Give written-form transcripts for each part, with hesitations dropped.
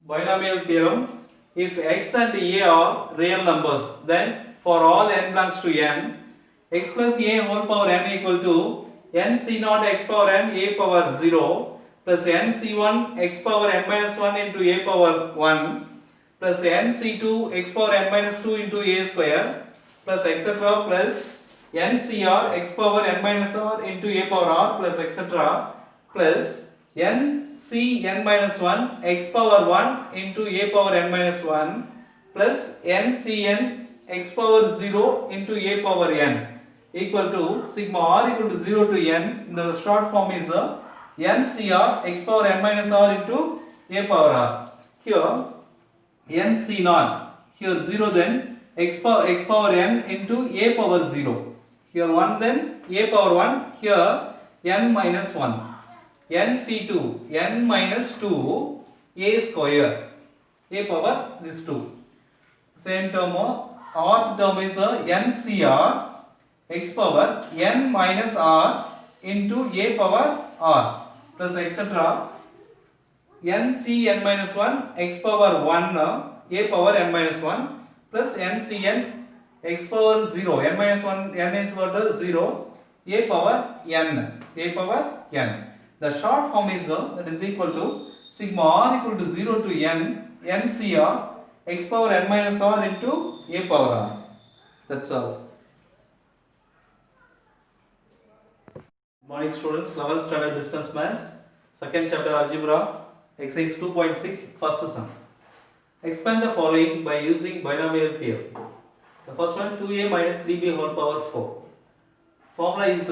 Binomial theorem. If x and a are real numbers, then for all n belongs to n, x plus a whole power n equal to n c naught x power n a power 0 plus n c1 x power n minus 1 into a power 1 plus n c2 x power n minus 2 into a square plus etc. plus n cr x power n minus r into a power r plus etc. plus n c n minus 1 x power 1 into a power n minus 1 plus n c n x power 0 into a power n equal to sigma r equal to 0 to n. In the short form is n cr x power n minus r into a power r. Here n c naught, here 0, then x power n into a power 0. Here 1, then a power 1, here n minus 1. nc2 n minus 2 a square a power this 2. Same term, rth term is ncr x power n minus r into a power r plus etc. ncn minus 1 x power 1 a power n minus 1 plus ncn x power 0 n minus 1 n is what 0 a power n. The short form is that is equal to sigma r equal to 0 to n ncr x power n minus r into a power r. That's all. Morning students, 11th standard distance maths, second chapter algebra, exercise 2.6, first sum. Expand the following by using binomial theorem. The first one, 2a minus 3b whole power 4. Formula is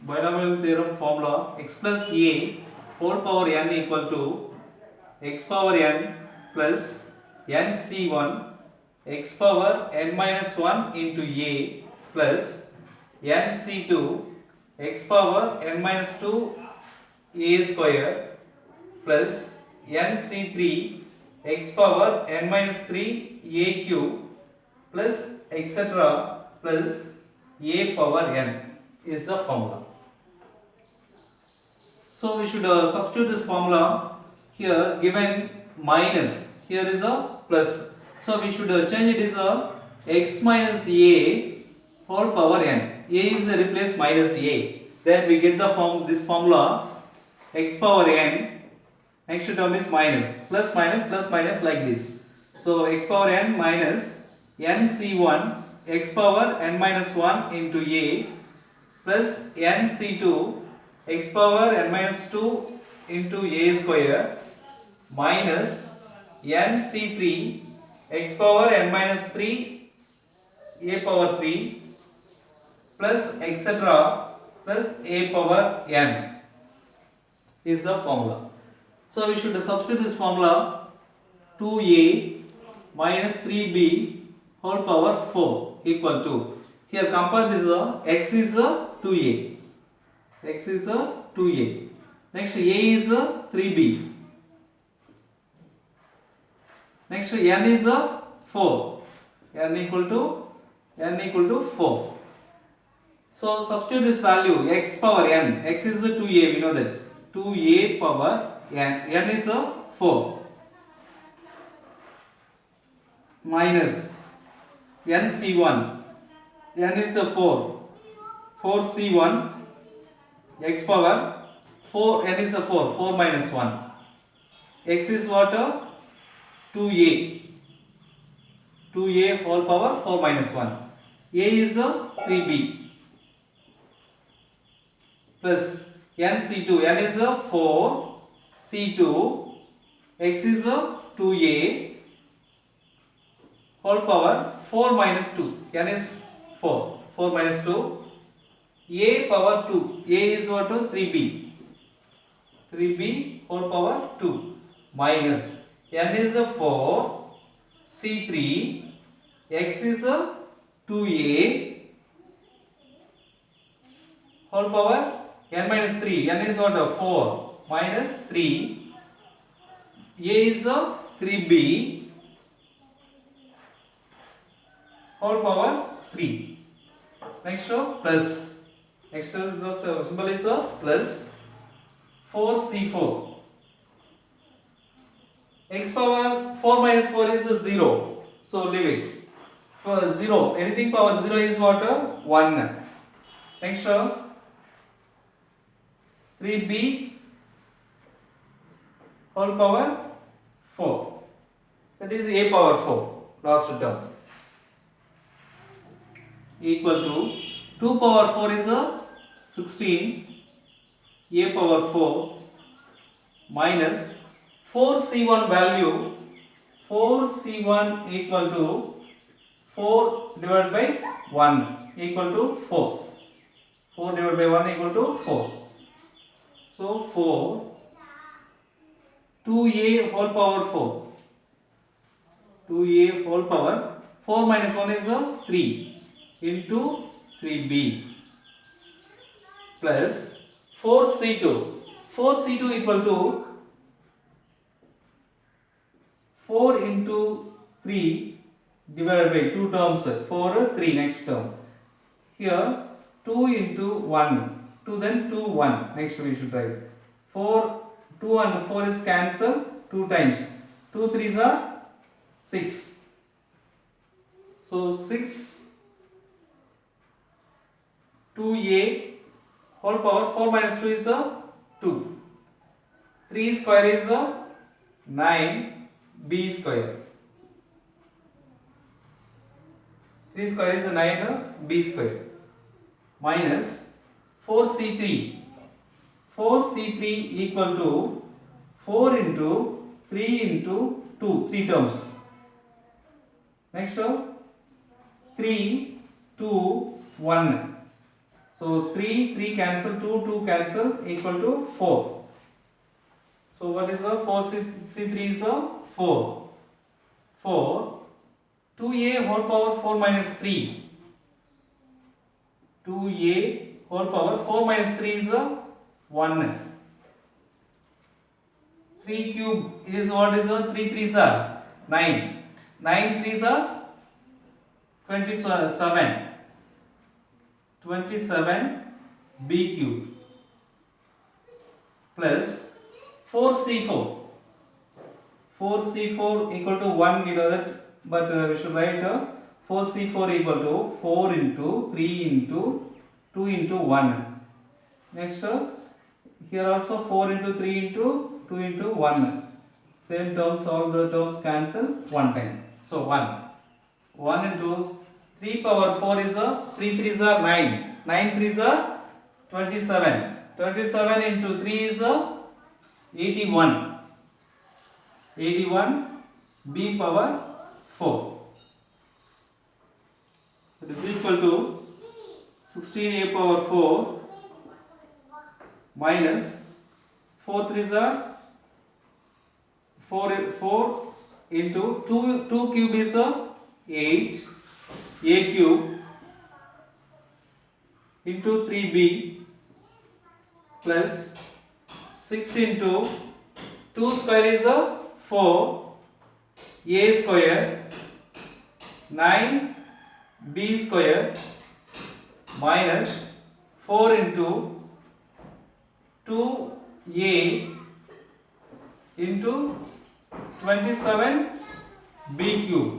binomial theorem formula x plus a whole power n equal to x power n plus nc1 x power n minus 1 into a plus nc2 x power n minus 2 a square plus nc3 x power n minus 3 a cube plus etc. plus a power n is the formula. So we should substitute this formula. Here given minus, here is a plus. So we should change it as x minus a whole power n. A is replaced minus a. Then we get the this formula x power n. Next term is minus plus minus like this. So x power n minus nc1 x power n minus 1 into a plus nc2 x power n minus 2 into a square minus nc3 x power n minus 3 a power 3 plus etc. plus a power n is the formula. So we should substitute this formula 2a minus 3b whole power 4 equal to, here compare this x is 2a, x is 2a, next a is 3b, next n is 4, n equal to 4. So substitute this value x power n, x is 2a, we know that 2a power n is 4 minus nc1, n is 4, 4c1 x power 4, n is 4 minus 1, x is what 2a whole power 4 minus 1, a is 3b plus nc2, n is 4 c2 x is 2a whole power 4 minus 2, n is 4 minus 2, a power 2, a is what 3b whole power 2 minus n is 4 c3 x is 2a whole power n minus 3, n is what 4 minus 3, a is 3b whole power 3. Next plus, next is the symbol is plus 4c4, x power 4 minus 4 is 0. So leave it. For 0, anything power 0 is what? 1. Next 3b whole power 4. That is a power 4. Last term. Equal to 2 power 4 is 16. A power 4 minus 4c1 value. 4c1 equal to 4 divided by 1 equal to 4. 4 divided by 1 equal to 4. So 4 2a whole power 4. 2a whole power 4 minus 1 is 3 into 3b plus 4c2. 4c2 equal to 4 into 3 divided by 2 terms. 4 3 next term. Here 2 into 1. 2 then 2 1. Next we should write. 4 2 and 4 is cancelled 2 times. 2 3s are 6. So 6 2a whole power 4 minus 2 is 2. 3 square is 9b square. 3 square is 9b square minus 4c3. 4c3 equal to 4 into 3 into 2, 3 terms. Next 3 2 1. So 3 3 cancel, 2 2 cancel equal to 4. So what is 4c3 is 4. 4 2a whole power 4 minus 3. 2a whole power 4 minus 3 is 1. 3 cube is what is 3 3s are 9. 9 3s are 27. 27 b cube plus 4c4. 4c4 equal to 1, you know that, but we should write 4c4 equal to 4 into 3 into 2 into 1. Next here also 4 into 3 into 2 into 1. Same terms, all the terms cancel one time. So 1 into 3 power 4 is 3 3s are 9. 9 3s are 27. 27 into 3 is 81. 81 b power 4. That is equal to 16 a power 4 minus 4 3s are 4 into 2 cube is 8 a cube into 3b plus 6 into 2 square is 4 a square 9 b square minus 4 into 2 a into 27 b cube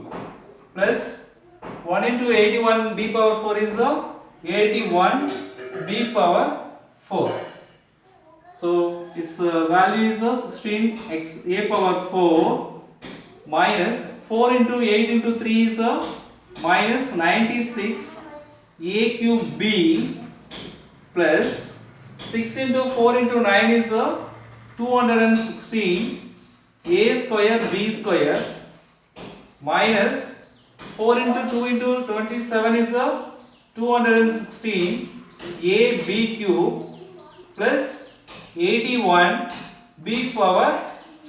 plus 1 into 81 b power 4 is 81 b power 4. So its value is 16 x a power 4 minus 4 into 8 into 3 is minus 96 a cube b plus 6 into 4 into 9 is 216 a square b square minus 4 into 2 into 27 is 216 a b cube plus 81 b power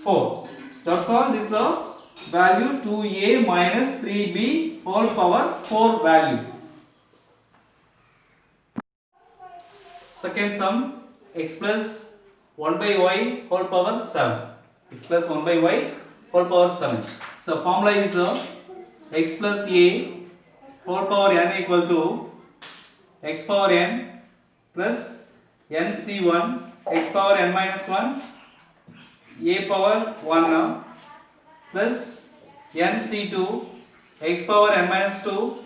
4. That's all. This is a value 2a minus 3b whole power 4 value. Second sum, x plus 1 by y whole power 7. X plus 1 by y whole power 7. So formula is x plus a whole power n equal to x power n plus nc1 x power n minus 1 a power 1 plus nc2 x power n minus 2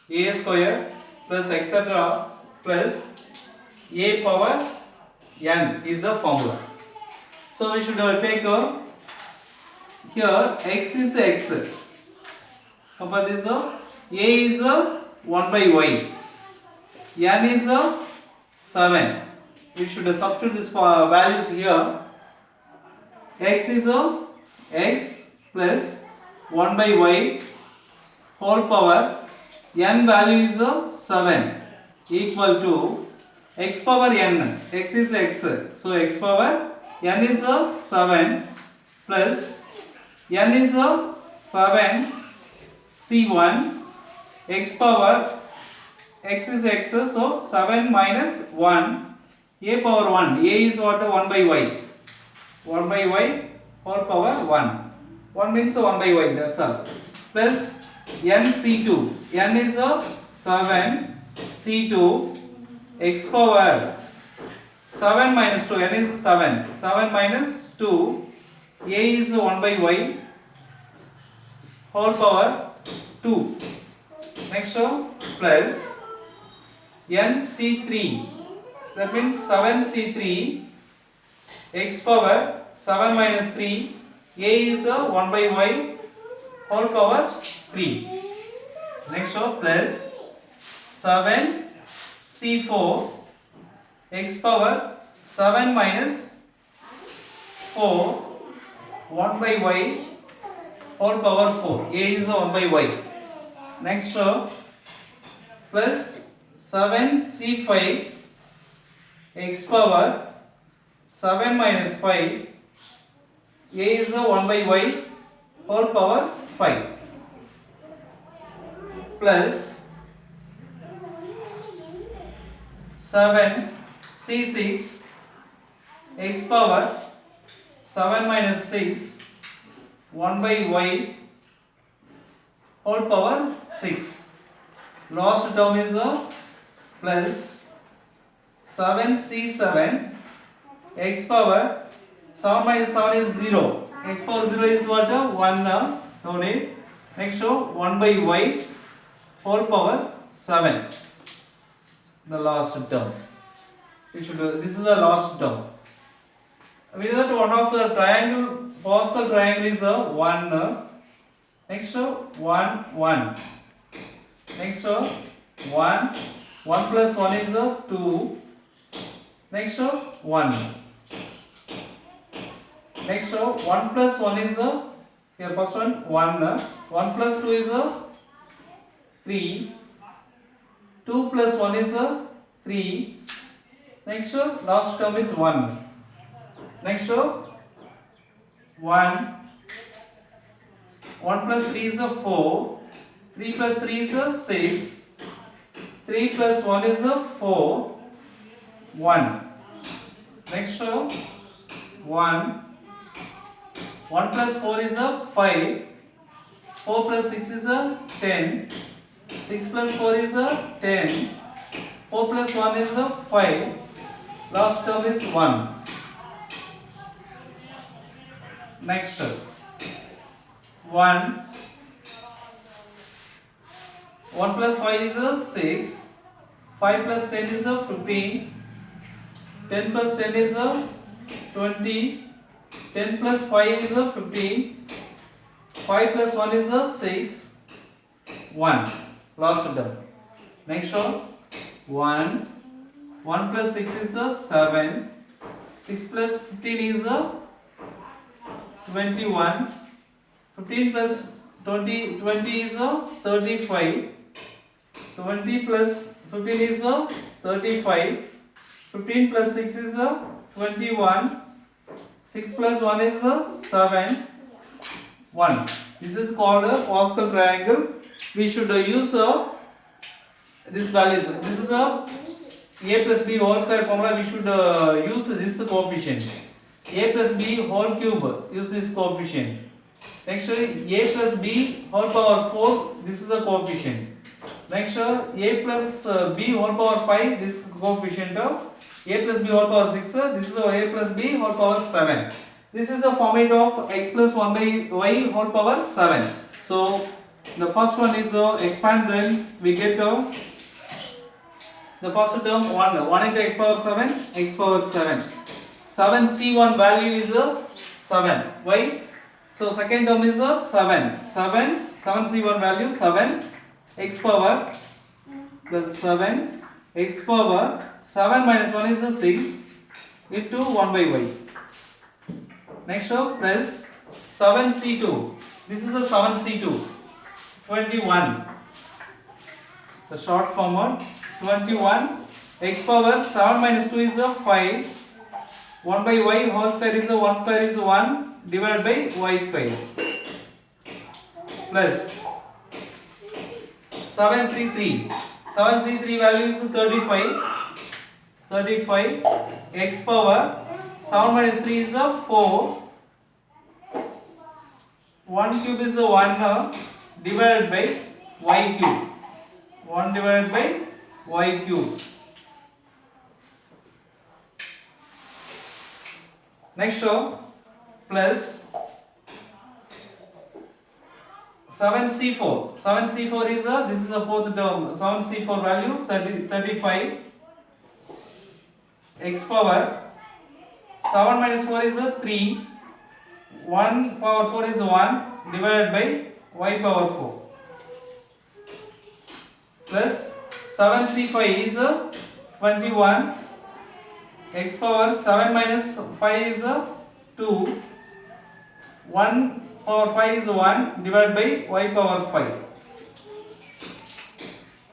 a square plus etc. plus a power n is the formula. So we should take here x is x. Compare this a is 1 by y, n is 7. We should substitute this values here. X is x plus 1 by y whole power n value is 7 equal to x power n. X is x, so x power n is 7 plus n is 7 c1 x power x is x, so 7 minus 1 a power 1. A is what? 1 by y. 1 by y whole power 1. 1 means 1 by y, that's all. Plus n c2. N is 7 c2 x power 7 minus 2. N is 7. 7 minus 2. A is 1 by y whole power 2. Next plus n c3. That means 7 c3 x power 7 minus 3. A is 1 by y whole power 3. Next plus 7 c4 x power 7 minus 4 1 by y whole power 4. A is 1 by y. Next plus 7 c5 x power 7 minus 5. A is 1 by y whole power 5. Plus 7 c6 x power 7 minus 6 1 by y whole power 6. Last term is plus 7 c7 x power 7 minus 7 is 0. X power 0 is what? 1. No need. Next 1 by y whole power 7. The last term. We should do, this is the last term. We know that one of the triangle, Pascal triangle is 1. Next 1 1. Next 1 1 plus 1 is 2. Next 1. Next 1 plus 1 is here first one 1. 1 plus 2 is 3. 2 plus 1 is 3. Next last term is 1. Next 1 1 plus 3 is 4. 3 plus 3 is 6. 3 plus 1 is 4. 1. Next 1 1 plus 4 is 5. 4 plus 6 is 10. 6 plus 4 is 10. 4 plus 1 is 5. Last term is 1. Next 1 1 plus 5 is 6. 5 plus 10 is 15. 10 plus 10 is 20. 10 plus 5 is 15. 5 plus 1 is 6. 1. Last term. Next 1. 1 plus 6 is 7. 6 plus 15 is 21. 15 plus 20 is 35. 20 plus 15 is 35. 15 plus 6 is 21. 6 plus 1 is 7. 1. This is called a Pascal triangle. We should use this values. This is a plus b whole square formula. We should use this coefficient. A plus b whole cube. Use this coefficient. Next a plus b whole power 4. This is a coefficient. Next a plus b whole power 5. This coefficient. A plus b whole power 6. This is a plus b whole power 7. This is a format of x plus 1 by y whole power 7. So the first one is expand, then we get the first term 1 into x power 7, x power 7. 7c1 value is 7. Why? So second term is 7c1 value 7, x power plus 7, x power 7 minus 1 is 6 into 1 by y. Next plus 7c2. This is a 7c2. 21. The short form of 21. X power 7 minus 2 is 5. 1 by y whole square is 1 square is 1 divided by y square. Plus 7c3. 7c3 value is 35. 35. X power 7 minus 3 is 4. 1 cube is 1 divided by y cube. 1 divided by y cube. Next plus 7c4. 7c4 is this is a fourth term. 7c4 value 35. X power 7 minus 4 is 3. 1 power 4 is 1 divided by y power 4. Plus 7c5 is 21. X power 7 minus 5 is 2. 1 power 5 is 1 divided by y power 5.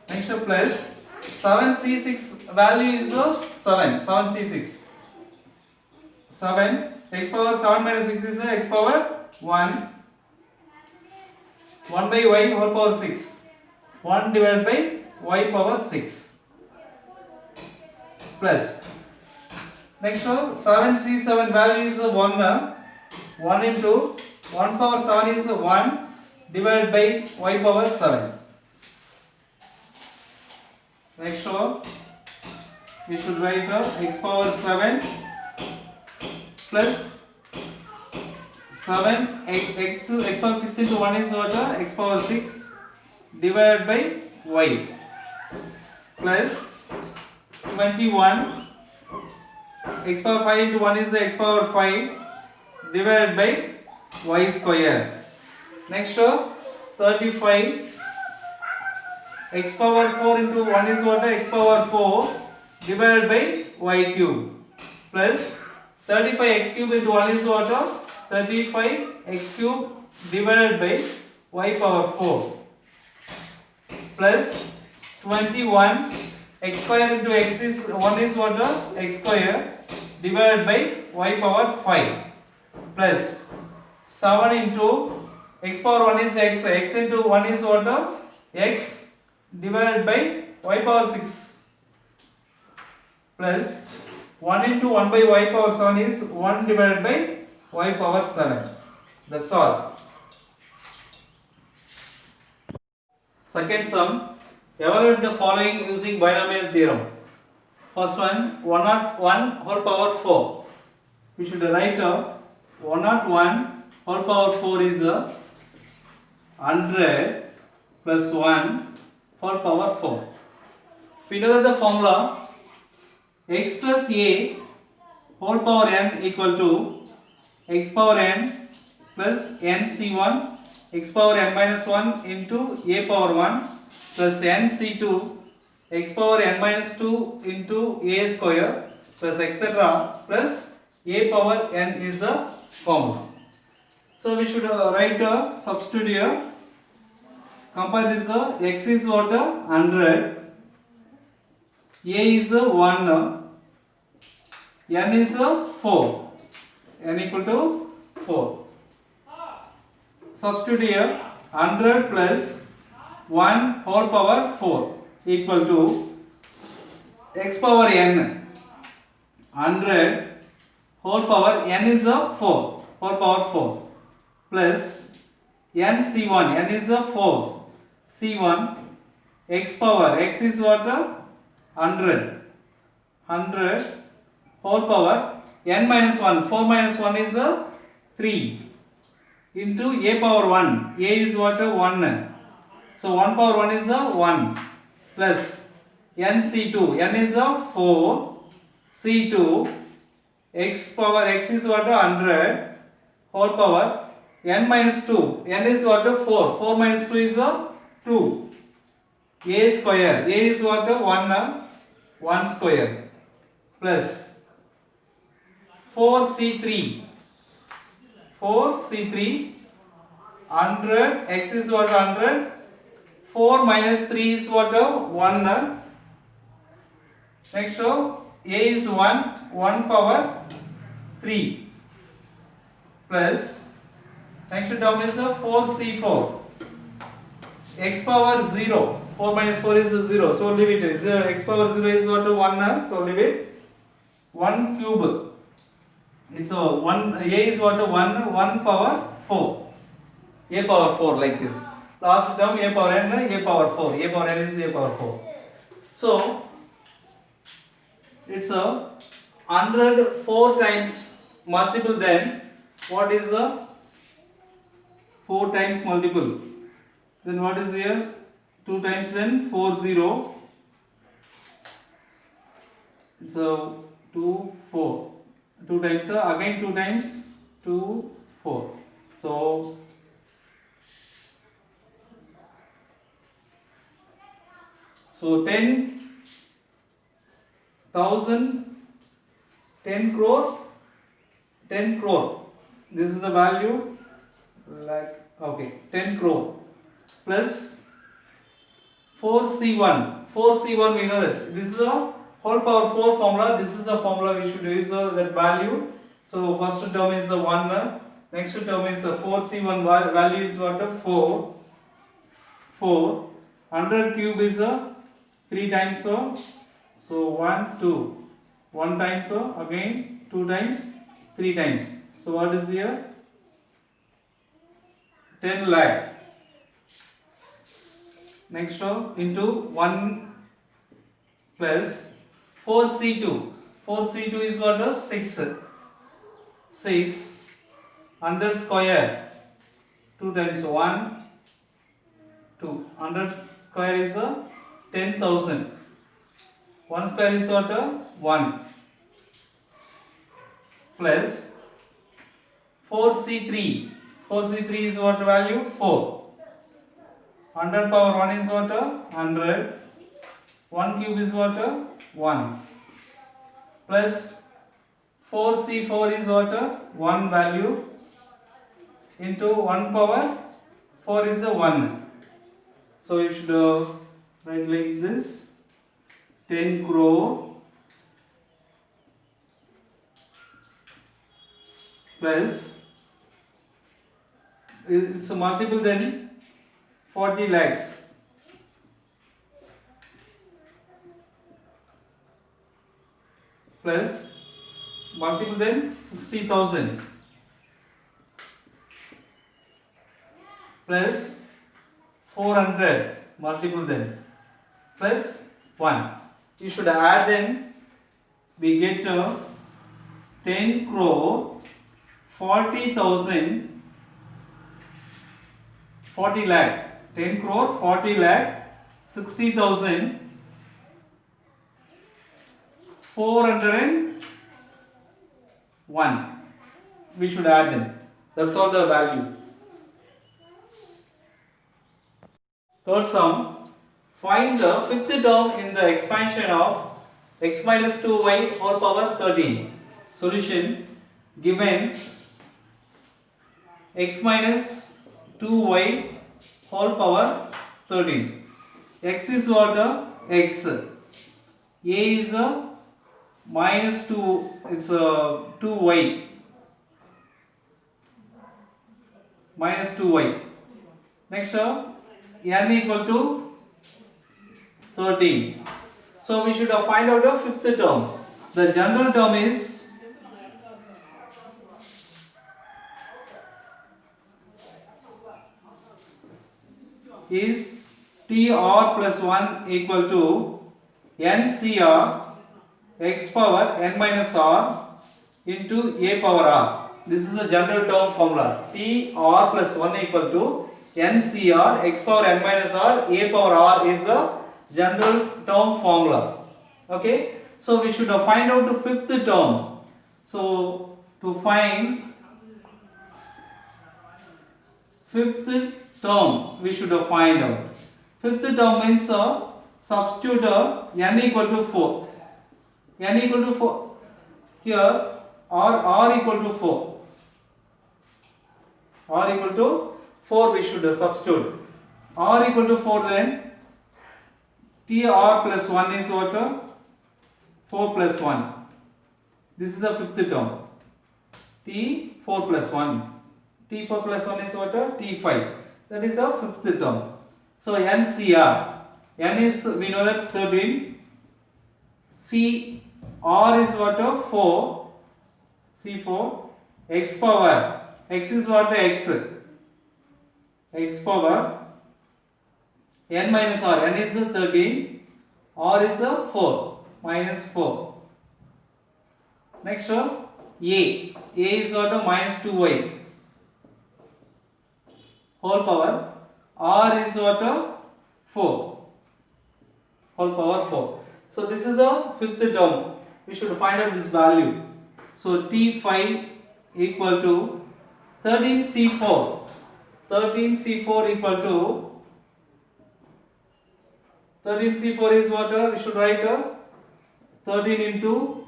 Next plus 7c6 value is 7. 7c6. 7. X power 7 minus 6 is x power 1. 1 by y whole power 6. 1 divided by y power 6. Plus next 7c7 value is 1. 1 into 1 power 7 is 1 divided by y power 7. Next we should write x power 7 plus 7 x power 6 into 1 is what? X power 6 divided by y plus 21. X power 5 into 1 is x power 5 divided by y square. Next 35. X power 4 into 1 is what? X power 4 divided by y cube. Plus 35 x cube into 1 is what? 35 x cube divided by y power 4. Plus 21 x square into x is 1 is what? X square divided by y power 5. Plus 7 into x power 1 is x. X into 1 is what? X divided by y power 6. Plus 1 into 1 by y power 7 is 1 divided by y power 7. That's all. Second sum, evaluate the following using binomial theorem. First one, 101 whole power 4. We should write 101 whole power 4 is 100 plus 1 whole power 4. We know that the formula x plus a whole power n equal to x power n plus nc1 x power n minus 1 into a power 1 plus nc2 x power n minus 2 into a square plus etc. plus a power n is the formula. So we should write a substitute here. Compare this. X is what? 100. A is 1. N is 4. N equal to 4. Substitute here. 100 plus 1 whole power 4 equal to x power n. 100 whole power n is 4 whole power 4 plus n c1. N is 4. C1 x power x is what? 100 whole power n minus 1. 4 minus 1 is 3 into a power 1. A is what? 1. So 1 power 1 is 1 plus nc2. N is 4. C2 x power x is what? 100 whole power n minus 2. N is what? 4. 4 minus 2 is 2. A square. A is what? 1 square plus 4c3. 4c3 100. X is what? 100. 4 minus 3 is what? 1. Next row a is 1 power 3 plus next term is 4c4 x power 0. 4 minus 4 is 0, so leave it. X power 0 is what? 1, so leave it. 1 cube. It's 1. A is what? 1 power 4. A power 4 like this. Last term a power n, a power 4. A power n is a power 4. So it's 100 4 times multiple, then what is the 4 times multiple? Then what is here? 2 times, then 4 0. It's 2 4. 2 times again 2 times 2 4. So 10,000, 10 crore, 10 crore. This is the value, like, okay, 10 crore plus 4c1. 4c1 we know that this is a whole power 4 formula. This is the formula we should use that value. So first term is the 1. Next term is 4c1 value is what? 4. 4. 100 cube is 3 times so 1 2. 1 times again 2 times 3 times. So what is here? 10 lakh. Next row into 1 plus 4c2. 4c2 is what? 6. 6. 100 square. 2 times 1 2. 100 square is 10,000. 1 square is what? 1 plus 4c3. 4c3 is what value? 4. 100 power 1 is what? 100. 1 cube is what? 1 plus 4c4 is what? 1 value into 1 power 4 is 1. So you should write like this: 10 crore plus it's a multiple, then 40 lakhs plus multiple, then 60,000 plus 400 multiple, then plus 1. You should add, then we get 10 crore 40,000 40 lakh. 10 crore 40 lakh 60,000 401. We should add them. That's all the value. Third sum. Find the fifth term in the expansion of x minus 2y whole power 13. Solution: given x minus 2y whole power 13. X is what? X. A is minus 2. It's 2y. Minus 2y. Next, n equal to 13. So we should find out the fifth term. The general term is TR plus 1 equal to NCR x power n minus r into a power r. This is a general term formula. T r plus 1 equal to NCr x power n minus r a power r is the general term formula. Okay, so we should find out the fifth term. So to find fifth term we should find out. Fifth term means substitute n equal to 4. N equal to 4 here, or r equal to 4. R equal to 4 we should substitute. R equal to 4, then T r plus 1 is what? 4 plus 1. This is the fifth term. T 4 plus 1. T 4 plus 1 is what? T 5. That is the fifth term. So NCr. N is, we know that 13. C r is what? 4. C4. X power. X is what? X. X power n minus r. N is 13. R is 4 minus 4. Next A. A is what? Minus 2y whole power. R is what? 4 whole power 4. So this is a fifth term. We should find out this value. So T5 equal to 13C4. 13C4 equal to 13C4 is what? We should write 13 into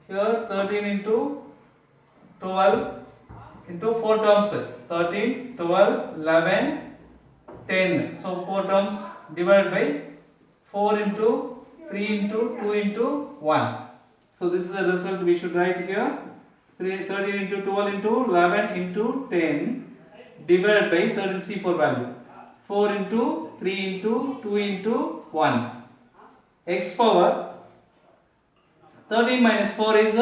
here, 13 into 12 into 4 terms. 13, 12, 11, 10. So 4 terms divided by 4 into 3 into 2 into 1. So this is the result we should write here. 13 into 12 into 11 into 10 divided by 13C4 value. 4 into 3 into 2 into 1. X power 13 minus 4 is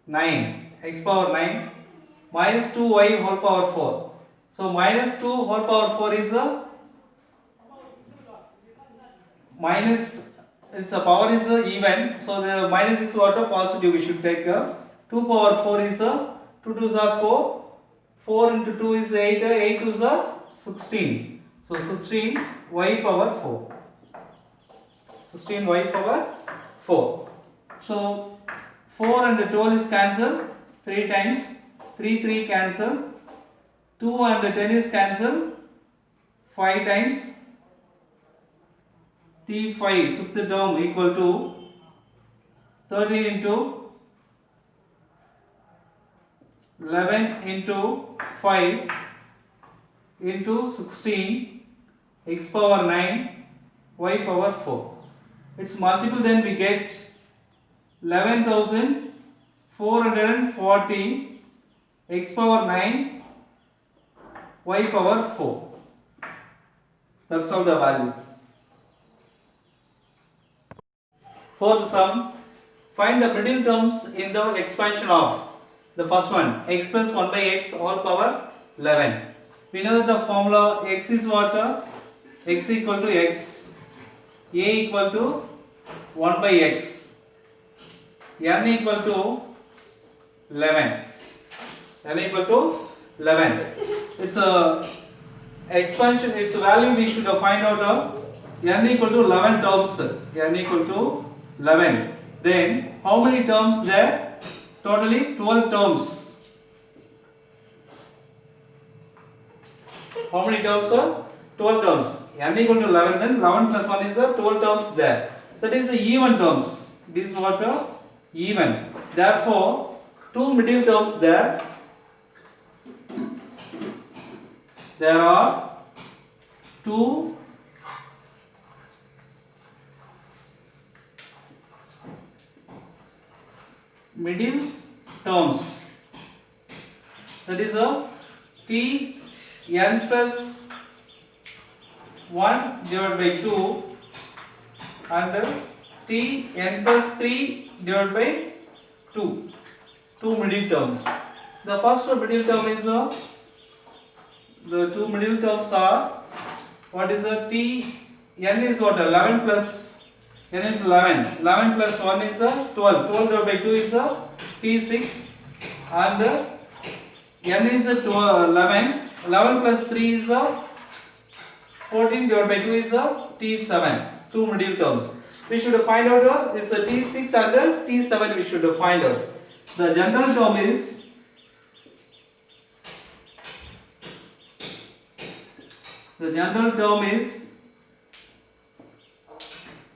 9. X power 9 minus 2y whole power 4. So minus 2 whole power 4 is minus, its a power is even, so the minus is what? Positive. We should take 2 power 4 is 2 2s are 4. 4 into 2 is 8. 8 2s are 16. So 16 y power 4. 16 y power 4. So 4 and 12 is cancelled 3 times. 3 3 cancel. 2 and 10 is cancelled 5 times. T5 fifth term equal to 13 into 11 into 5 into 16 x power 9 y power 4. Its multiple, then we get 11,440 x power 9 y power 4. That's all the value. Fourth sum, find the middle terms in the expansion of the first one, x plus 1 by x all power 11. We know that the formula x is what? X equal to x, a equal to 1 by x, n equal to 11. n equal to 11. It's a expansion, its value we should find out of n equal to 11 terms. N equal to 11. Then how many terms there? Totally 12 terms. How many terms are? 12 terms. N equal to 11, then 11 plus 1 is 12 terms there. That is the even terms. It is what? Even. Therefore, 2 middle terms there. There are 2 middle terms. That is a T n plus 1 divided by 2 and T n plus 3 divided by 2. 2 middle terms. The first middle term is the 2 middle terms are, what is the T n is what? 11 plus n is 11. 11 plus 1 is 12. 12 divided by 2 is T6 and n is 11. 11 plus 3 is 14 divided by 2 is T7. Two middle terms. We should find out is T6 and T7 we should find out. The general term is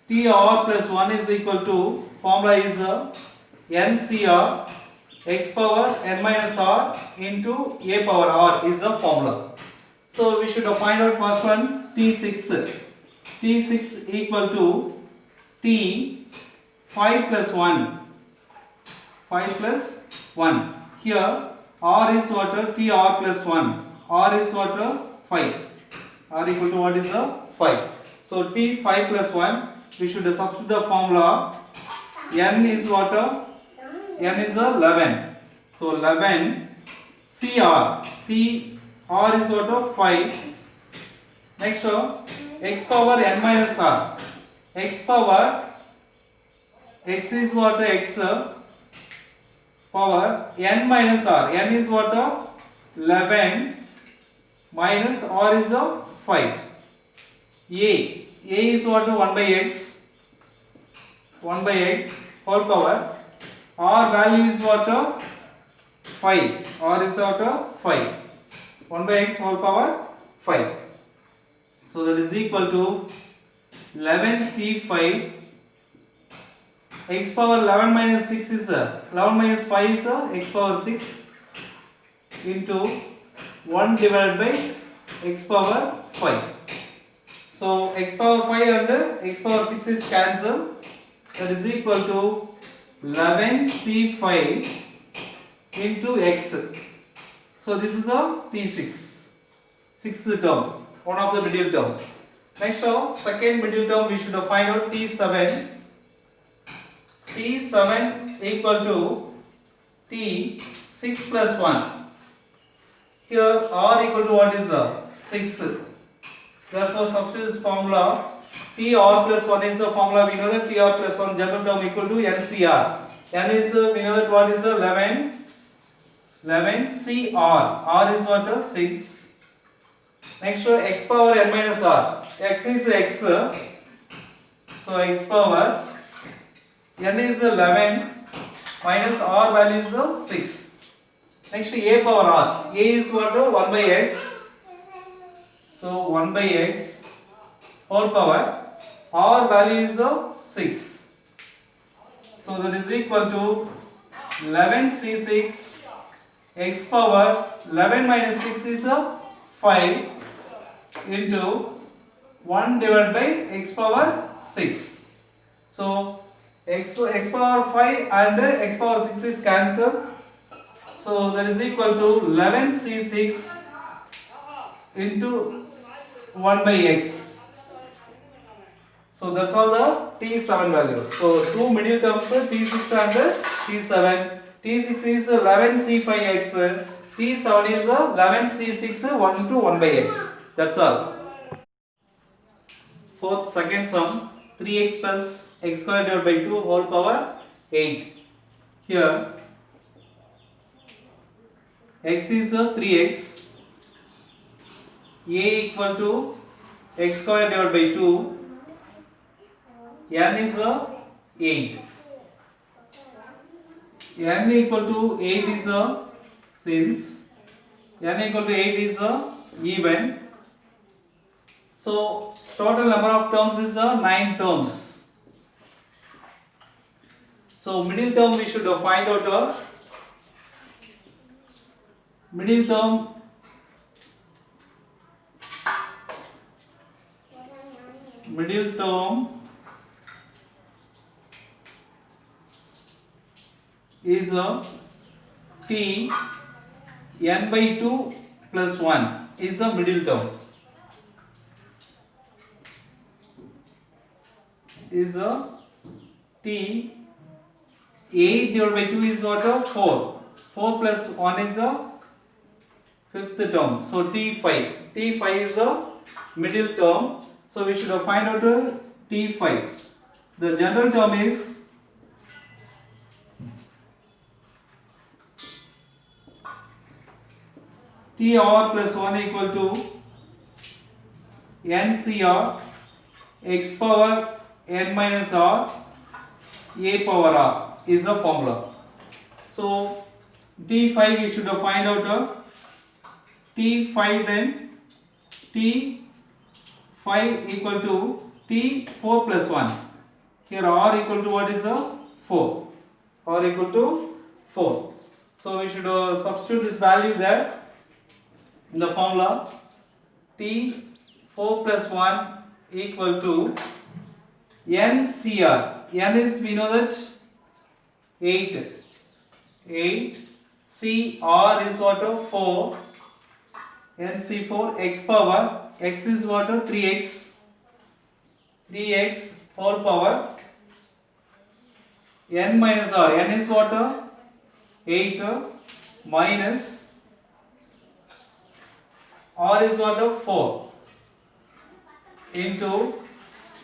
TR plus 1 is equal to, formula is NCR x power n minus r into a power r is the formula. So we should find out first one T6. T6 equal to T 5 plus 1. 5 plus 1. Here r is what? TR plus 1. R is what? 5. R equal to what is 5. So T 5 plus 1. We should substitute the formula. N is what? N is 11. So 11 CR. CR is what? 5. Next x power n minus r. X power x is what? X power n minus r. N is what? 11 minus r is 5. A is what? 1 by x. 1 by x whole power. R value is what? 5. R is what? 5. 1 by x whole power 5. So that is equal to 11c5. X power 11 minus 6 is 11 minus 5 is x power 6 into 1 divided by x power 5. So x power 5 and x power 6 is cancelled. That is equal to 11c5 into x. So this is a T6. Sixth term. One of the middle term. Next second middle term we should find out T7. T7 equal to T6 plus 1. Here R equal to what is 6. Therefore substitute this formula. TR plus 1 is the formula. We know that TR plus 1 general term equal to NCR. N is we know that what is 11. 11 CR. R is what? 6. Next x power n minus r. X is x. So x power n is 11 minus r value is 6. Next a power r. A is what? 1 by x. So 1 by x whole power. R value is 6. So that is equal to 11c6 x power 11 minus 6 is 5 into 1 divided by x power 6. So x power 5 and x power 6 is cancelled. So that is equal to 11c6 into 1 by x. So that's all the T7 values. So two middle terms T6 and T7. T6 is 11c5x. T7 is 11c6 1 into 1 by x. That's all. Fourth second sum 3x plus x square divided by 2 whole power 8. Here x is 3x. A equal to x square divided by 2. N is 8. N equal to 8 is since n equal to 8 is even. So total number of terms is 9 terms. So middle term we should find out middle term is T n by 2 plus 1 is the middle term. Is T 8 divided by 2 is what? 4. 4 plus 1 is the fifth term. So T5. T5 is the middle term. So we should find out T5. the general term is TR plus 1 equal to NCR x power n minus r a power r is the formula. So T5 we should find out T5, then T5 equal to T4 plus 1. Here r equal to what is 4. R equal to 4. So we should substitute this value there in the formula. T4 plus 1 equal to NCR. N is, we know that 8. 8. CR is what? 4. NC4 x power. X is what? 3x. 3x whole power. N minus r. N is what? 8 minus r is what? 4 into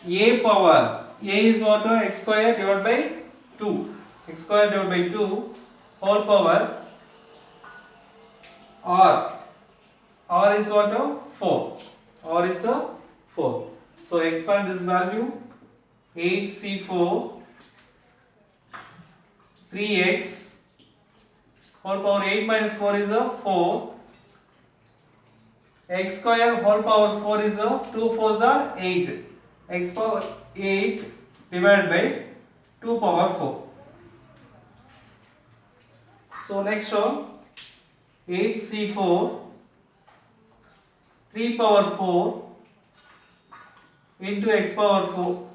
a power. A is what? X square divided by 2. X square divided by 2 whole power r. R is what? 4. R is 4. So expand this value. 8c4 3x whole power 8 minus 4 is 4. X square whole power 4 is 2 4s are 8. X power 8 divided by 2 power 4. So next one 8c4 3 power 4 into x power 4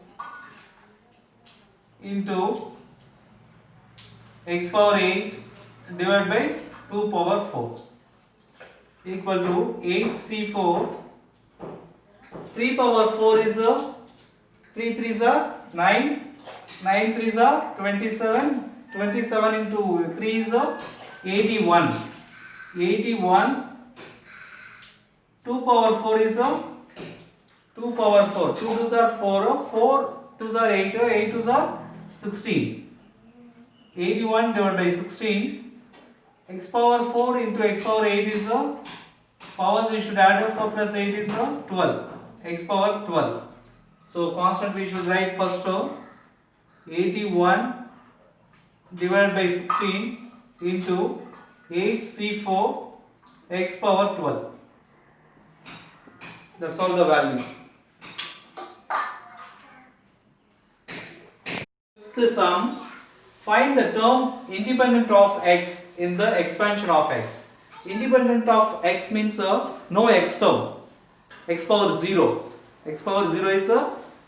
into x power 8 divided by 2 power 4 equal to 8c4. 3 power 4 is 3 3s are 9. 9 3s are 27. 27 into 3 is 81. 81. 2 power 4 is 2 power 4. 2 2s are 4. 4 2s are 8. 8 2s are 16. 81 divided by 16. X power 4 into x power 8 is powers we should add 4 plus 8 is 12. X power 12. So constant we should write first 81 divided by 16 into 8c4 x power 12. That's all the value. The sum, find the term independent of x in the expansion of x. Independent of x means no x term. X power 0. X power 0 is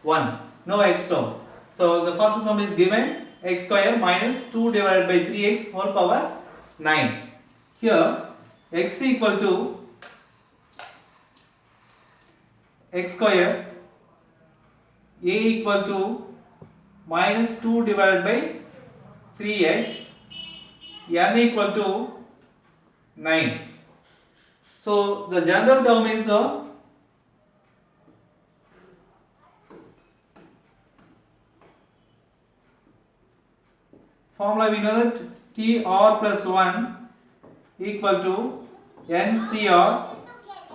1. No x term. So the first sum is given x square minus 2 divided by 3x whole power 9. Here x equal to x square a equal to minus 2 divided by 3x, n equal to 9. So the general term is formula, we know that TR plus 1 equal to NCR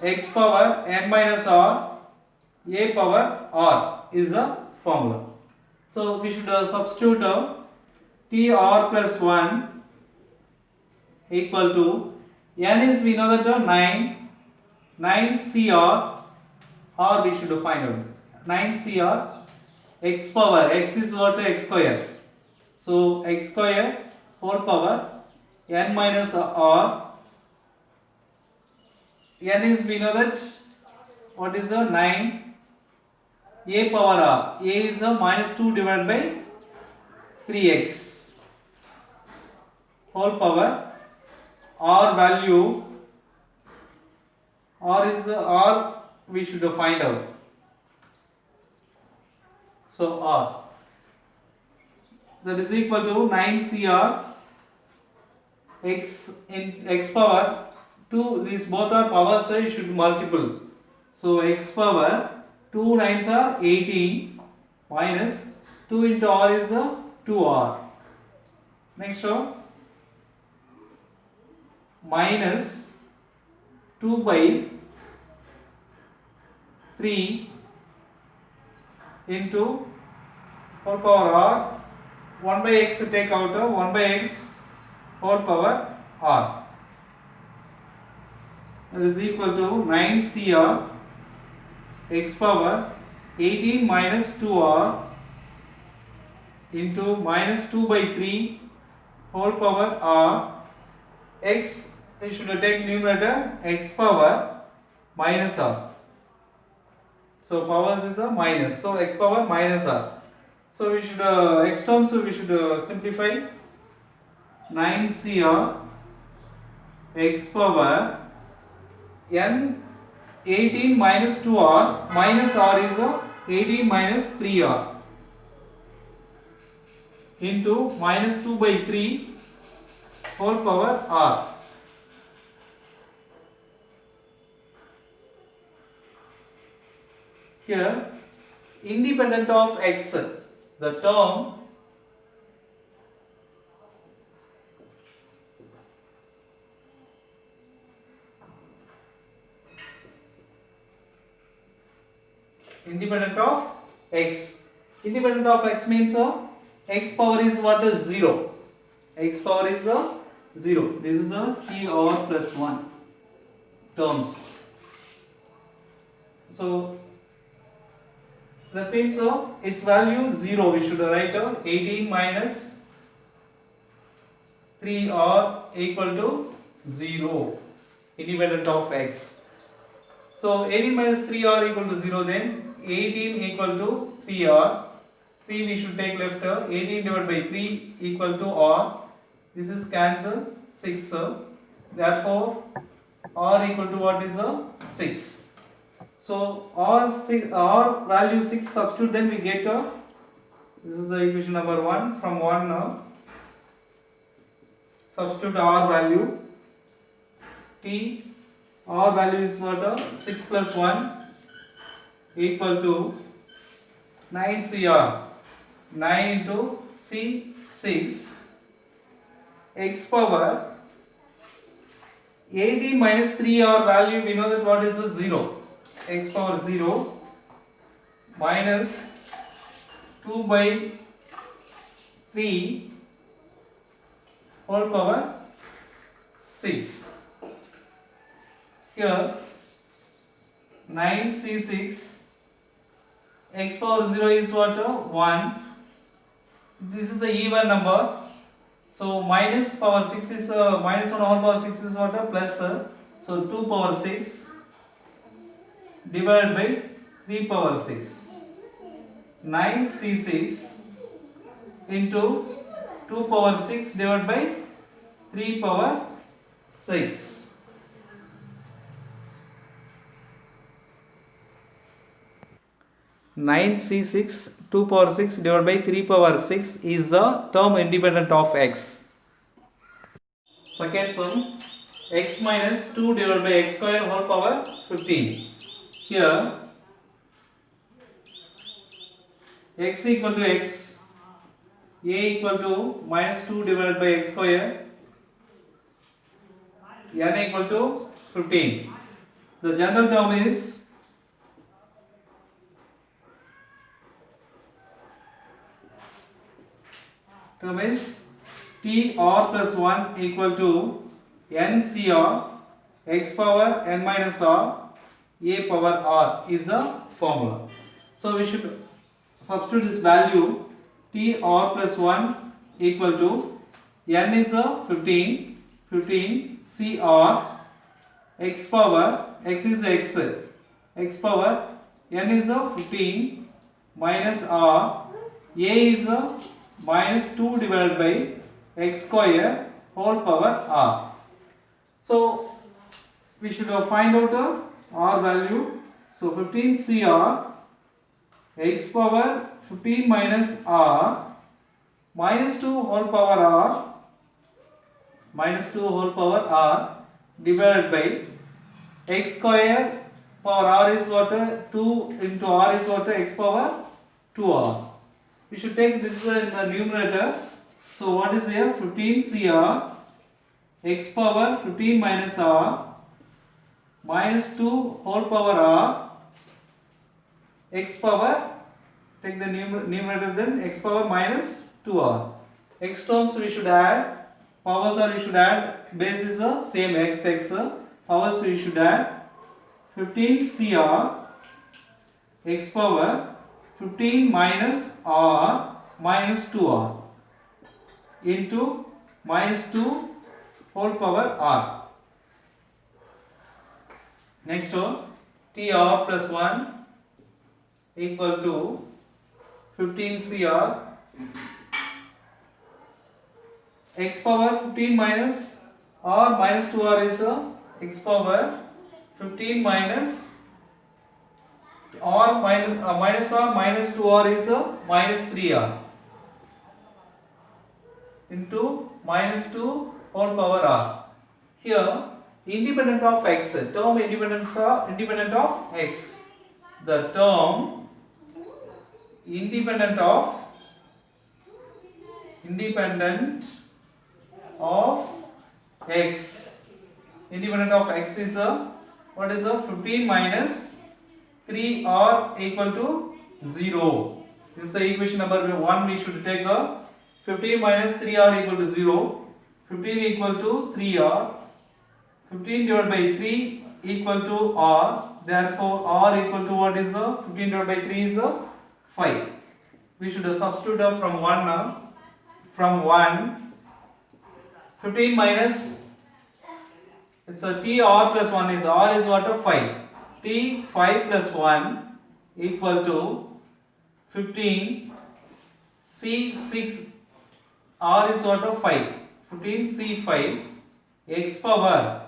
x power n minus r a power r is the formula. So we should substitute TR plus 1 equal to n is, we know that 9 CR, or we should find out 9 CR x power, x is what? X square. So x square whole power n minus r. N is, we know that what is 9 a power r. A is minus 2 divided by 3x whole power r value. R is r we should find out. So r that is equal to 9 CR x in x power 2. These both are powers, so you should multiple. So x power 2 9s are 18 minus 2 into r is 2r. Next minus 2 by 3 into whole power r, 1 by x take out, 1 by x whole power r, that is equal to 9cr x power 18 minus 2r into minus 2 by 3 whole power r, x we should take numerator x power minus r. So powers is a minus, so x power minus r. So we should x terms we should simplify. 9cr x power n 18 minus 2r minus r is 18 minus 3r into minus 2 by 3 whole power r. Here independent of x, the term independent of x. Independent of x means x power is what? 0. X power is 0. This is a t r plus 1 terms. So that means its value 0. We should write 18 minus 3r equal to 0. Independent of x. So 18 minus 3r equal to 0, then 18 equal to 3r. 3 we should take left. 18 divided by 3 equal to r. This is cancel 6. Therefore r equal to what is 6. So r value 6 substitute, then we get this is the equation number 1. From 1 substitute r value, t r value is what? 6 plus 1 equal to 9cr. 9 into c 6 x power 18 minus 3r value, we know that what is 0. X power 0 minus 2 by 3 whole power 6. Here 9c6 x power 0 is what? 1. This is a even number. So minus power 6 is minus 1 whole power 6 is what? Plus. So 2 power 6 divided by 3 power 6. 9c6 into 2 power 6 divided by 3 power 6. Nine c6 2 power 6 divided by 3 power 6 is the term independent of x. Second sum, x minus 2 divided by x square whole power 15. Here x equal to x, a equal to minus 2 divided by x square, n equal to 15. The general term is t r plus 1 equal to n cr x power n minus r a power r is the formula. So we should substitute this value t r plus 1 equal to n is 15 cr x power x is x power n is 15 minus r, a is minus 2 divided by x square whole power r. So we should find out r value. So 15 cr x power 15 minus r minus 2 whole power r divided by x square power r is what? 2 into r is what? X power 2r. we should take this in the numerator. So what is here? 15 CR x power 15 minus r minus 2 whole power r x power, take the numerator, then x power minus 2r. X terms we should add, powers are we should add, base is the same x, powers we should add 15 CR x power 15 minus r minus 2r into minus 2 whole power r. Next one, tr plus 1 equal to 15 CR x power 15 minus r minus 2r is x power 15 minus r minus r minus 2r is minus 3r into minus 2 whole power r. Here independent of x, term independent of x, the term independent of x, independent of x is what is 15 minus 3r equal to 0. This is the equation number 1. We should take 15 minus 3r equal to 0, 15 equal to 3r, 15 divided by 3 equal to r, therefore r equal to what is 15 divided by 3 is 5. We should substitute from 1 15 minus, it's a t r plus 1 is r is what 5, t 5 plus 1 equal to 15 c 6, r is what 5, 15 c 5 x power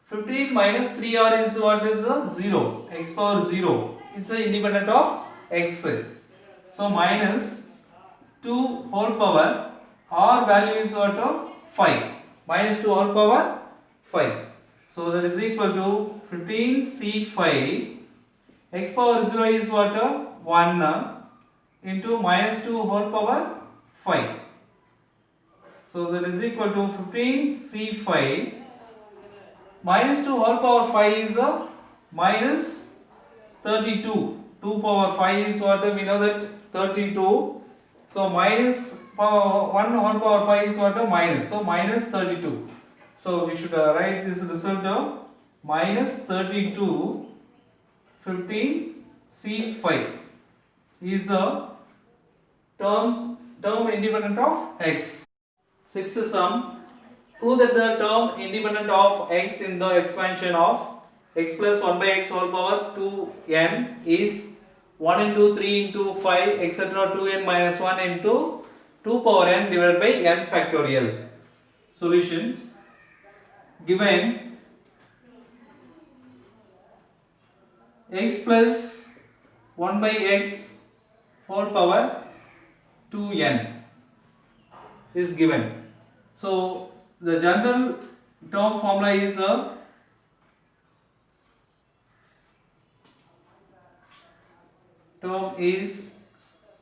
15 minus 3r is what is 0, x power 0, it's independent of x. So minus 2 whole power, r value is what 5, minus 2 whole power 5. So that is equal to 15 c5 x power 0 is what 1 into minus 2 whole power 5. So that is equal to 15 c5 minus 2 whole power 5 is minus 32. 2 power 5 is what we know that 32. So minus 1 whole power 5 is what minus. So minus 32. So we should write this result of minus 32 15 c5 is a term independent of x. Sixth sum. Prove that the term independent of x in the expansion of x plus 1 by x whole power 2n is 1 into 3 into 5 etc. 2n minus 1 into 2 power n divided by n factorial. Solution. Given x plus 1 by x whole power 2n is given. So the general term formula is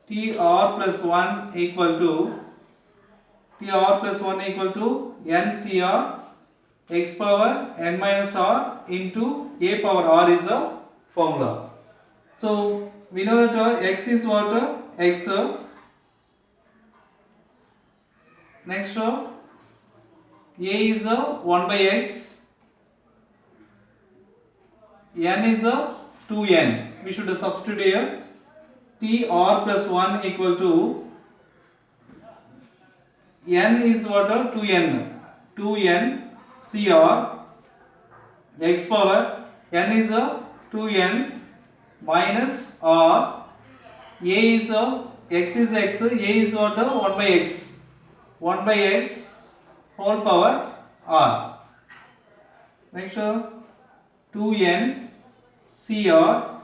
tr plus 1 equal to ncr x power n minus r into a power r is a formula. So we know that x is what x. Next a is 1 by x, n is 2n. We should substitute here tr plus 1 equal to n is what 2n cr x power n is 2n minus r, a is x is x, a is what 1 by x whole power r. Next 2n cr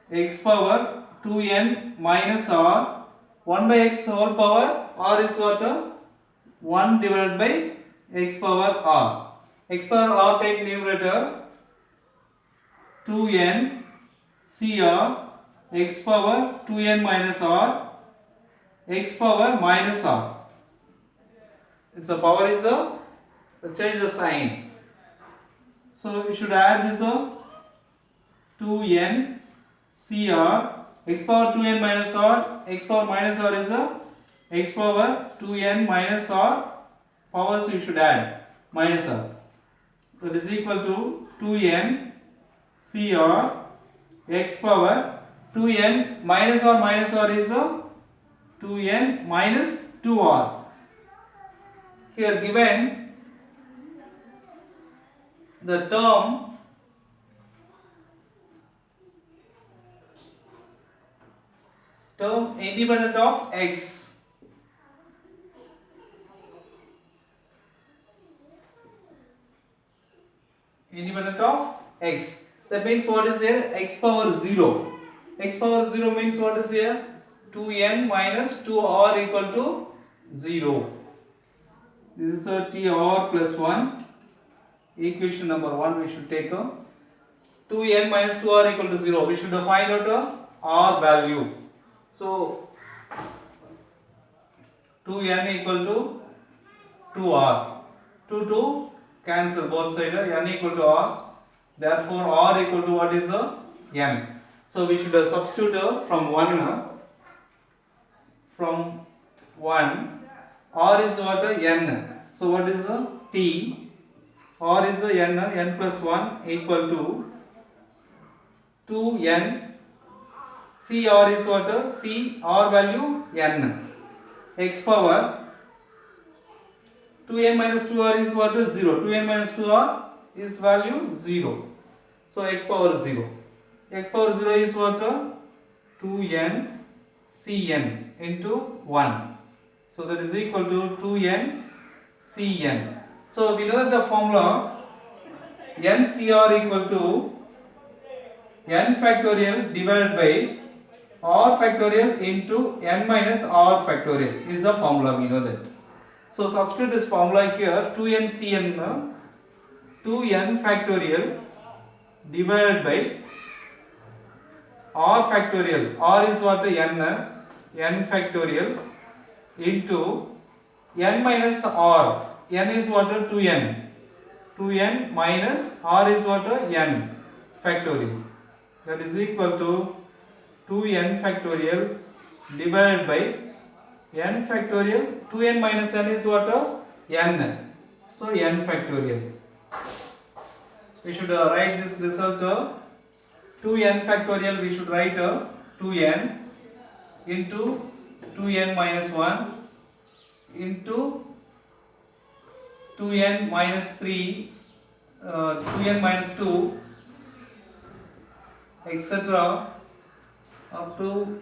x power 2n minus r, 1 by x whole power r is what 1 divided by x power r. X power r take numerator 2n cr x power 2n minus r x power minus r. It's a power is a change the sign. So we should add this 2n cr x power 2n minus r, x power minus r is a x power 2n minus r, powers you should add minus r. That is equal to 2n cr x power 2n minus r is a 2n minus 2r. Here given the term independent of x. Independent of x. That means what is here? X power 0. X power 0 means what is here? 2n minus 2r equal to 0. This is a tr plus 1. Equation number 1 we should take a 2n minus 2r equal to 0. We should find out a r value. So 2n equal to 2r. 2 cancel both sides, n equal to r. Therefore r equal to what is a n. So we should substitute from 1 r is what n. So what is the t? R is the n plus 1 equal to 2n. Cr is what? C r value n. X power 2n minus 2r is what? 0. 2n minus 2r is value 0. So x power 0. X power 0 is what? 2n cn into 1. So that is equal to 2n cn. So we know the formula ncr equal to n factorial divided by r factorial into n minus r factorial is the formula, we know that. So substitute this formula here, 2n cn 2n factorial divided by r factorial, r is what? N factorial into n minus r, n is what? 2n minus r is what? N factorial. That is equal to 2n factorial divided by n factorial. 2n minus n is what? N. So n factorial. We should write this result 2n factorial. We should write 2n into 2n minus 1 into 2n minus 3, 2n minus 2, etc. up to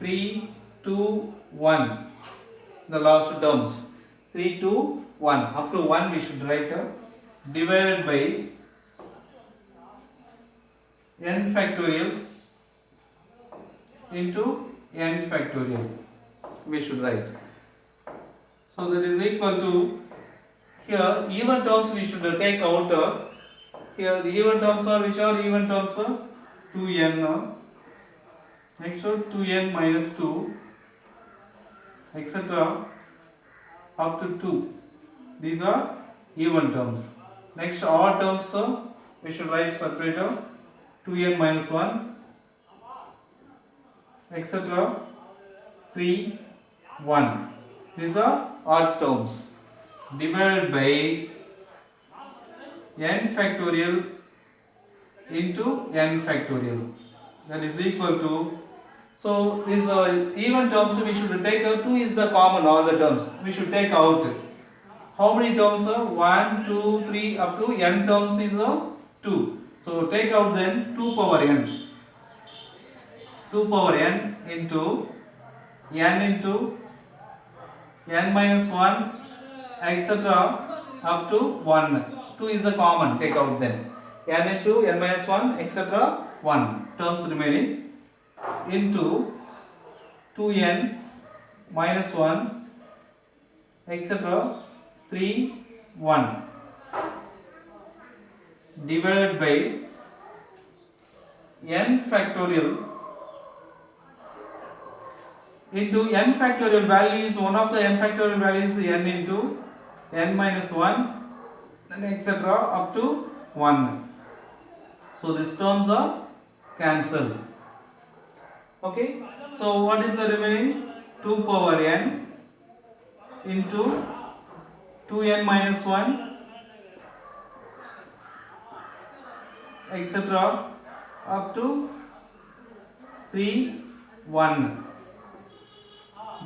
3, 2, 1. The last terms 3, 2, 1. Up to 1 we should write divided by n factorial into n factorial we should write. So that is equal to, here even terms we should take out. Here the even terms are, which are even terms? 2n, next 2n minus 2, etc. up to 2. These are even terms. Next odd terms we should write separate 2n minus 1, etc. 3, 1. These are odd terms divided by n factorial into n factorial. That is equal to, so these even terms we should take out. 2 is the common, all the terms we should take out. How many terms? 1, 2, 3 up to n terms is 2. So take out then 2 power n. 2 power n into n minus 1, etc. up to 1. 2 is the common, take out then. N into n minus 1, etc. 1 terms remaining into 2n minus 1, etc. 3, 1 divided by n factorial into n factorial value is one of the n factorial values n into n minus 1 and etc. up to 1. So these terms are cancelled. Okay, so what is the remaining? 2 power n into 2n minus 1 etc. up to 3 1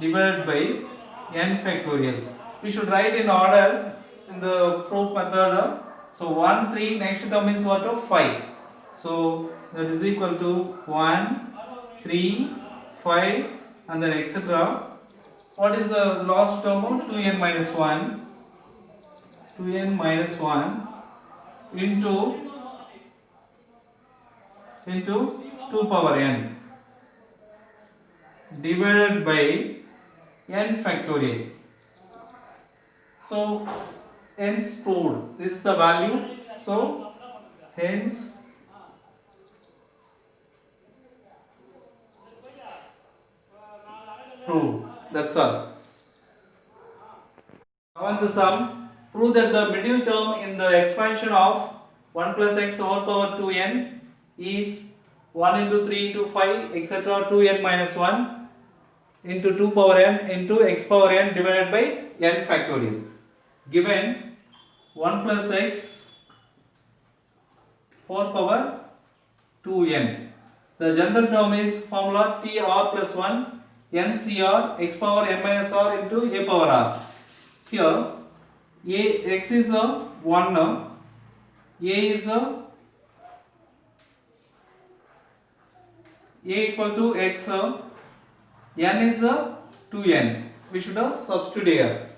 divided by n factorial. We should write in order in the proof method. So 1 3 next term is what of 5. So that is equal to 1 3 5 and then etc. What is the last term? 2n minus 1 2n minus 1 into 2 power n divided by n factorial. So hence proved. This is the value. So hence proved. That's all. On the sum, prove that the middle term in the expansion of 1 plus x whole power 2n is 1 into 3 into 5 etc. 2n minus 1 into 2 power n into x power n divided by n factorial. Given 1 plus x whole power 2n. The general term is formula tr plus 1 ncr x power n minus r into a power r. Here x is a 1, a is a equal to x, n is a 2n. We should have substitute here.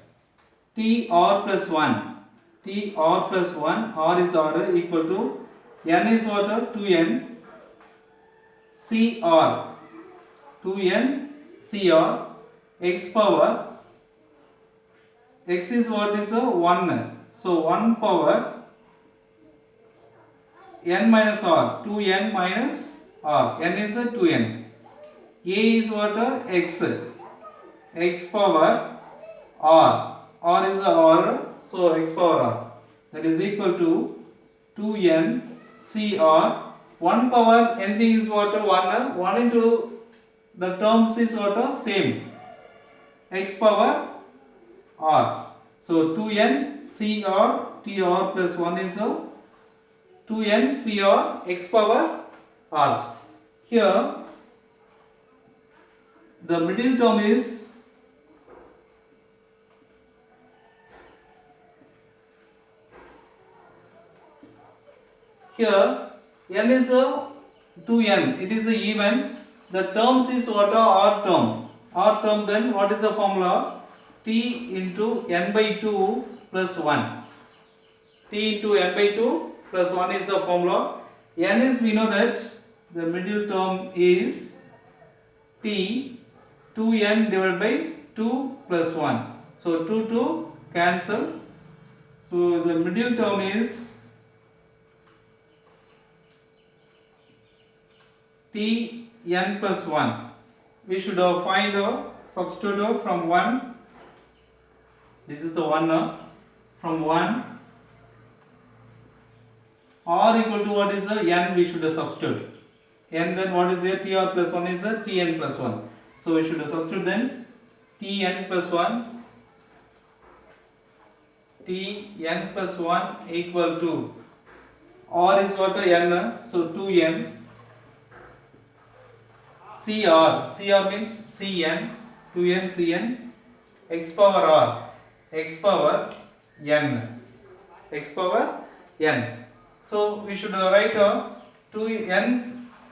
Tr plus 1, tr plus 1, r is order equal to n is what? 2n cr 2n cr x power x is what is a 1. So 1 power n minus r 2n minus r n is a 2n. A is what? X x power r is a r, so x power r that is equal to 2n cr 1 power anything is what? 1 into the terms is what? Same x power r. So 2n cr tr plus 1 is a 2n cr x power r. Here the middle term is here n is a 2n, it is a even. The terms is what? R term. R term, then what is the formula? T into n by 2 plus 1. T into n by 2 plus 1 is the formula. N is, we know that the middle term is T 2n divided by 2 plus 1. So 2 cancel. So the middle term is T n plus 1. We should find a substitute from 1. This is the 1 from 1. R equal to what is the n? We should substitute n. Then what is here? Tr plus 1 is the Tn plus 1. So we should substitute then Tn plus 1. Tn plus 1 equal to R is what? N. So 2n. Cr means Cn, 2n Cn x power r x power n x power n. So we should write 2n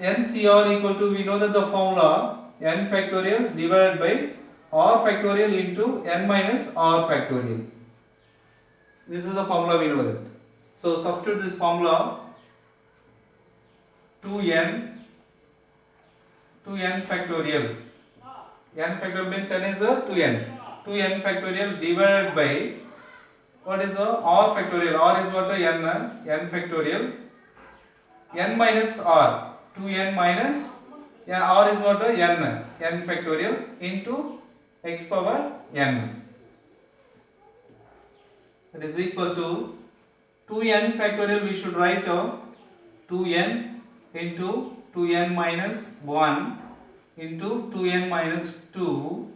ncr equal to, we know that the formula n factorial divided by r factorial into n minus r factorial. This is the formula, we know that. So substitute this formula 2n factorial. N factorial means n is a 2n. 2n factorial divided by what is the r factorial? R is what? N factorial. N minus r. 2n minus Yeah, r is what? N factorial into x power n. That is equal to 2n factorial. We should write 2n into 2n minus 1 into 2n minus 2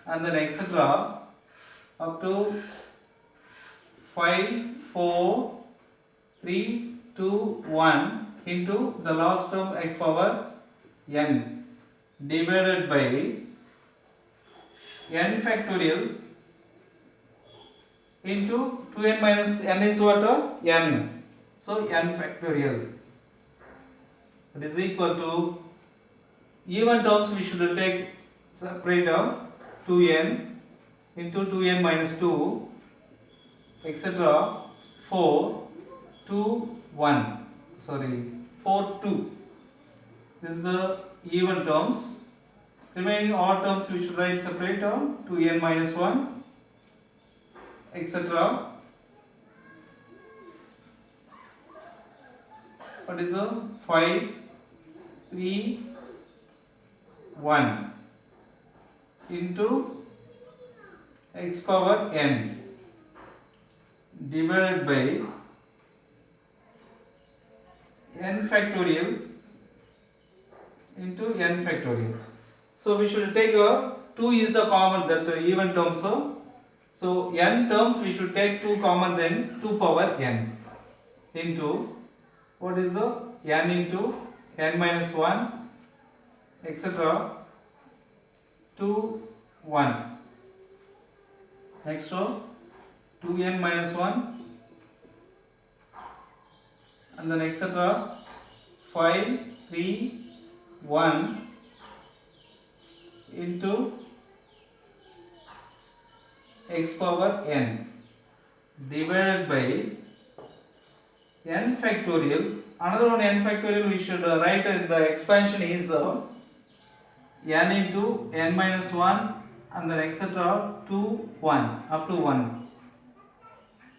and then etc. up to 5, 4, 3, 2, 1 into the last term x power n divided by n factorial into 2n minus n is what? N. So n factorial. It is equal to even terms we should take separator 2n into 2n minus 2 etc. 4, 2, 1. Sorry, 4, 2. This is the even terms. Remaining odd terms we should write separator 2n minus 1 etc. What is the 5, 3, 1 into x power n divided by n factorial into n factorial. So we should take 2 is the common, that even terms. So n terms we should take 2 common, then 2 power n into what is the n into n minus 1 etc. to 1. Next 2n minus 1 and then etc. 5, 3, 1 into x power n divided by n factorial. Another one n factorial we should write in the expansion is n into n minus 1 and then etc. to 1 up to 1.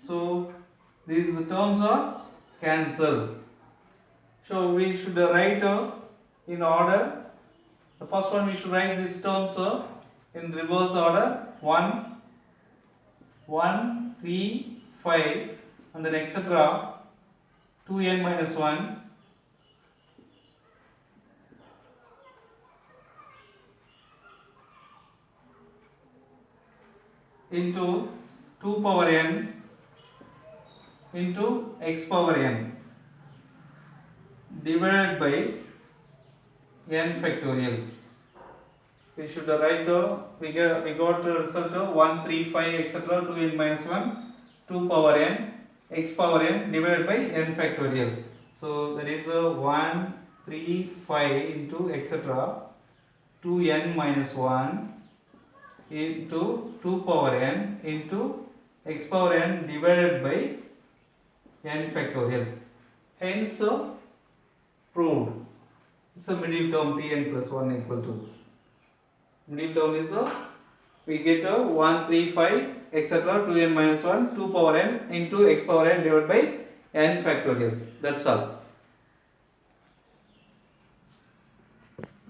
So these terms are cancelled. So we should write in order. The first one we should write these terms in reverse order. 1, 1, 3, 5 and then etc. 2n minus 1 into 2 power n into x power n divided by n factorial. We should write we got the result 1, 3, 5 etc. 2n minus 1 2 power n x power n divided by n factorial. So that is 1, 3, 5 into etc. 2n minus 1 into 2 power n into x power n divided by n factorial. Hence proved. It's a middle term Tn plus 1 equal to. Middle term is we get 1, 3, 5 etc. 2n minus 1 2 power n into x power n divided by n factorial. That's all.